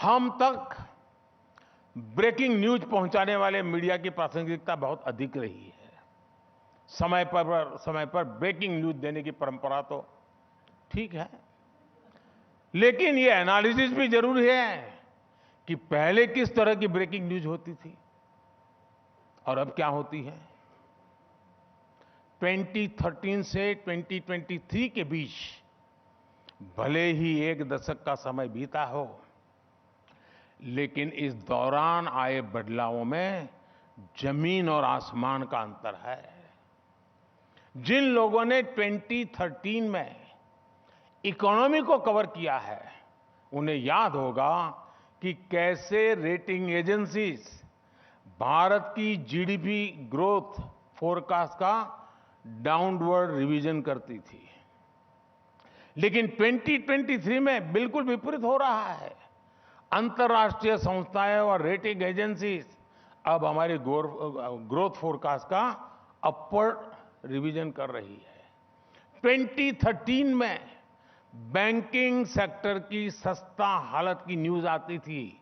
हम तक breaking news पहुंचाने वाले मीडिया की प्रासंगिकता बहुत अधिक रही है। समय पर ब्रेकिंग न्यूज देने की परंपरा तो ठीक है, लेकिन ये एनालिसिस भी जरूरी है कि पहले किस तरह की ब्रेकिंग न्यूज होती थी और अब क्या होती है। 2013 से 2023 के बीच भले ही एक दशक का समय बीता हो, लेकिन इस दौरान आए बदलावों में जमीन और आसमान का अंतर है। जिन लोगों ने 2013 में इकोनॉमी को कवर किया है, उन्हें याद होगा कि कैसे रेटिंग एजेंसीज भारत की जीडीपी ग्रोथ फोरकास्ट का डाउनवर्ड रिवीजन करती थी। लेकिन 2023 में बिल्कुल विपरीत हो रहा है। अंतर्राष्ट्रीय संस्थाएं और रेटिंग एजेंसीज अब हमारी ग्रोथ फोरकास्ट का अपवर्ड रिवीजन कर रही है। 2013 में बैंकिंग सेक्टर की सस्ता हालत की न्यूज आती थी,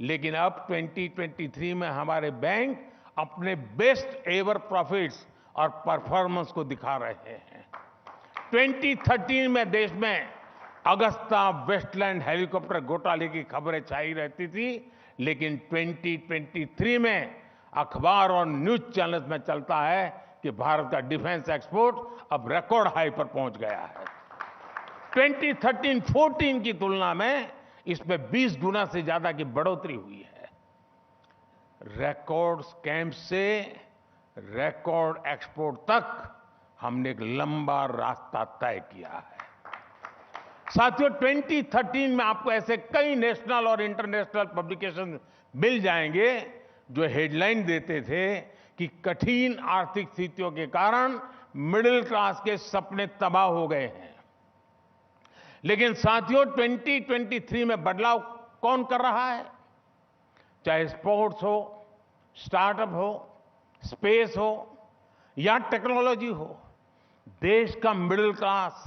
लेकिन अब 2023 में हमारे बैंक अपने बेस्ट एवर प्रॉफिट्स और परफॉर्मेंस को दिखा रहे हैं। 2013 में देश में अगस्ता वेस्टलैंड हेलीकॉप्टर घोटाले की खबरें छाई रहती थी, लेकिन 2023 में अखबार और न्यूज चैनल्स में चलता है कि भारत का डिफेंस एक्सपोर्ट अब रिकॉर्ड हाई पर पहुंच गया है। 2013-14 की तुलना में इसमें 20 गुना से ज्यादा की बढ़ोतरी हुई है। रिकॉर्ड स्कैम से रिकॉर्ड एक्सपोर्ट तक हमने एक लंबा रास्ता तय किया है। साथियों, 2013 में आपको ऐसे कई नेशनल और इंटरनेशनल पब्लिकेशन मिल जाएंगे जो हेडलाइन देते थे कि कठिन आर्थिक स्थितियों के कारण मिडिल क्लास के सपने तबाह हो गए हैं। लेकिन साथियों, 2023 में बदलाव कौन कर रहा है? चाहे स्पोर्ट्स हो, स्टार्टअप हो, स्पेस हो या टेक्नोलॉजी हो, देश का मिडिल क्लास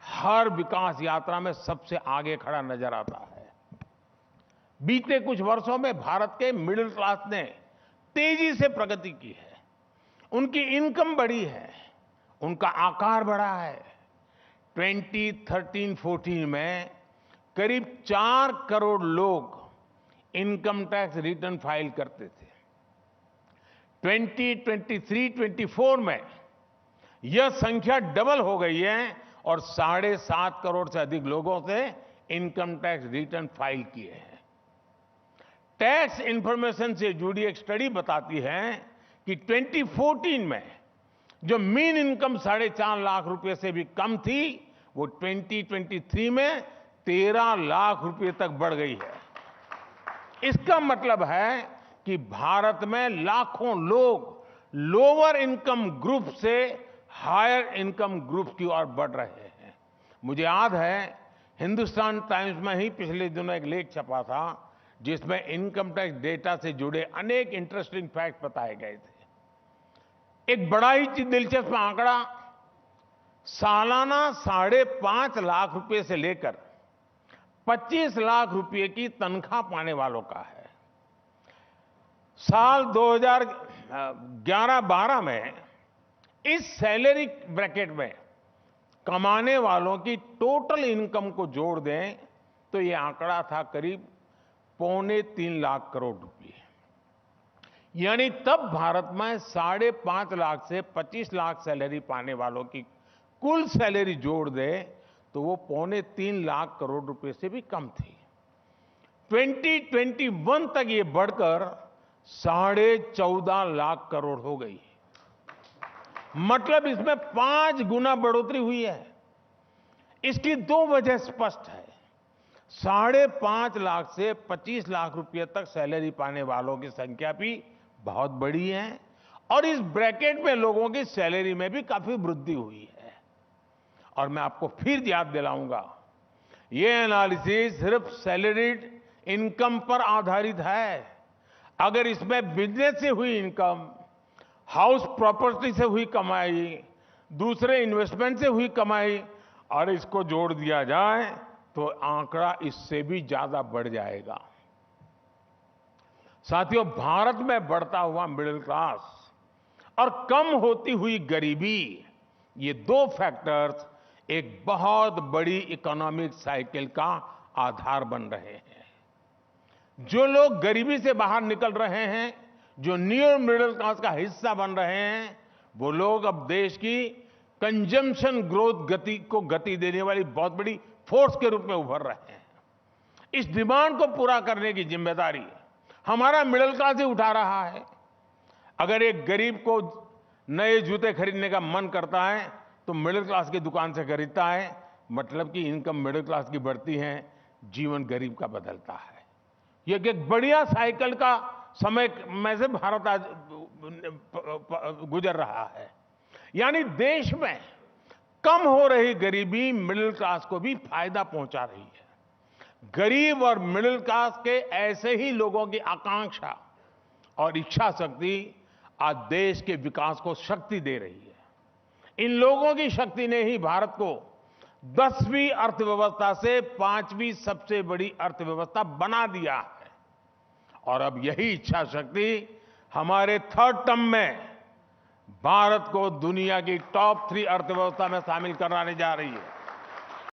हर विकास यात्रा में सबसे आगे खड़ा नजर आता है। बीते कुछ वर्षों में भारत के मिडिल क्लास ने तेजी से प्रगति की है। उनकी इनकम बढ़ी है, उनका आकार बढ़ा है। 2013-14 में करीब 4 करोड़ लोग इनकम टैक्स रिटर्न फाइल करते थे। 2023-24 में यह संख्या डबल हो गई है और 7.5 करोड़ से अधिक लोगों से इनकम टैक्स रिटर्न फाइल किए हैं। टैक्स इंफॉर्मेशन से जुड़ी एक स्टडी बताती है कि 2014 में जो मीन इनकम 4.5 लाख रुपए से भी कम थी, वो 2023 में 13 लाख रुपए तक बढ़ गई है। इसका मतलब है कि भारत में लाखों लोग लोअर इनकम ग्रुप से हायर इनकम ग्रुप की ओर बढ़ रहे हैं। मुझे याद है, हिंदुस्तान टाइम्स में ही पिछले दिनों एक लेख छपा था जिसमें इनकम टैक्स डेटा से जुड़े अनेक इंटरेस्टिंग फैक्ट बताए गए थे। एक बड़ा ही दिलचस्प आंकड़ा सालाना 5.5 लाख रुपए से लेकर 25 लाख रुपए की तनख्वाह पाने वालों का है। साल 2011-12 में इस सैलरी ब्रैकेट में कमाने वालों की टोटल इनकम को जोड़ दें तो यह आंकड़ा था करीब 2.25 लाख करोड़ रुपए। यानी तब भारत में 5.5 लाख से 25 लाख सैलरी पाने वालों की कुल सैलरी जोड़ दे तो वो 2.25 लाख करोड़ रुपए से भी कम थी। 2021 तक ये बढ़कर 14.5 लाख करोड़ हो गई। मतलब इसमें 5 गुना बढ़ोतरी हुई है। इसकी 2 वजह स्पष्ट है। 5.5 लाख से 25 लाख रुपए तक सैलरी पाने वालों की संख्या भी बहुत बड़ी है और इस ब्रैकेट में लोगों की सैलरी में भी काफी वृद्धि हुई है। और मैं आपको फिर याद दिलाऊंगा, यह एनालिसिस सिर्फ सैलरीड इनकम पर आधारित है। अगर इसमें बिजनेस से हुई इनकम, हाउस प्रॉपर्टी से हुई कमाई, दूसरे इन्वेस्टमेंट से हुई कमाई और इसको जोड़ दिया जाए तो आंकड़ा इससे भी ज्यादा बढ़ जाएगा। साथियों, भारत में बढ़ता हुआ मिडिल क्लास और कम होती हुई गरीबी, ये दो फैक्टर्स एक बहुत बड़ी इकोनॉमिक साइकिल का आधार बन रहे हैं। जो लोग गरीबी से बाहर निकल रहे हैं, जो न्यू मिडिल क्लास का हिस्सा बन रहे हैं, वो लोग अब देश की कंजम्पशन ग्रोथ को गति देने वाली बहुत बड़ी फोर्स के रूप में उभर रहे हैं। इस डिमांड को पूरा करने की जिम्मेदारी हमारा मिडिल क्लास ही उठा रहा है। अगर एक गरीब को नए जूते खरीदने का मन करता है तो मिडिल क्लास की दुकान से खरीदता है, मतलब कि इनकम मिडिल क्लास की बढ़ती है, जीवन गरीब का बदलता है। ये एक बढ़िया साइकिल का समय में से भारत आज गुजर रहा है। यानी देश में कम हो रही गरीबी मिडिल क्लास को भी फायदा पहुंचा रही है। गरीब और मिडिल क्लास के ऐसे ही लोगों की आकांक्षा और इच्छा शक्ति आज देश के विकास को शक्ति दे रही है। इन लोगों की शक्ति ने ही भारत को 10वीं अर्थव्यवस्था से 5वीं सबसे बड़ी अर्थव्यवस्था बना दिया है। और अब यही इच्छा शक्ति हमारे थर्ड टर्म में भारत को दुनिया की टॉप 3 अर्थव्यवस्था में शामिल कराने जा रही है।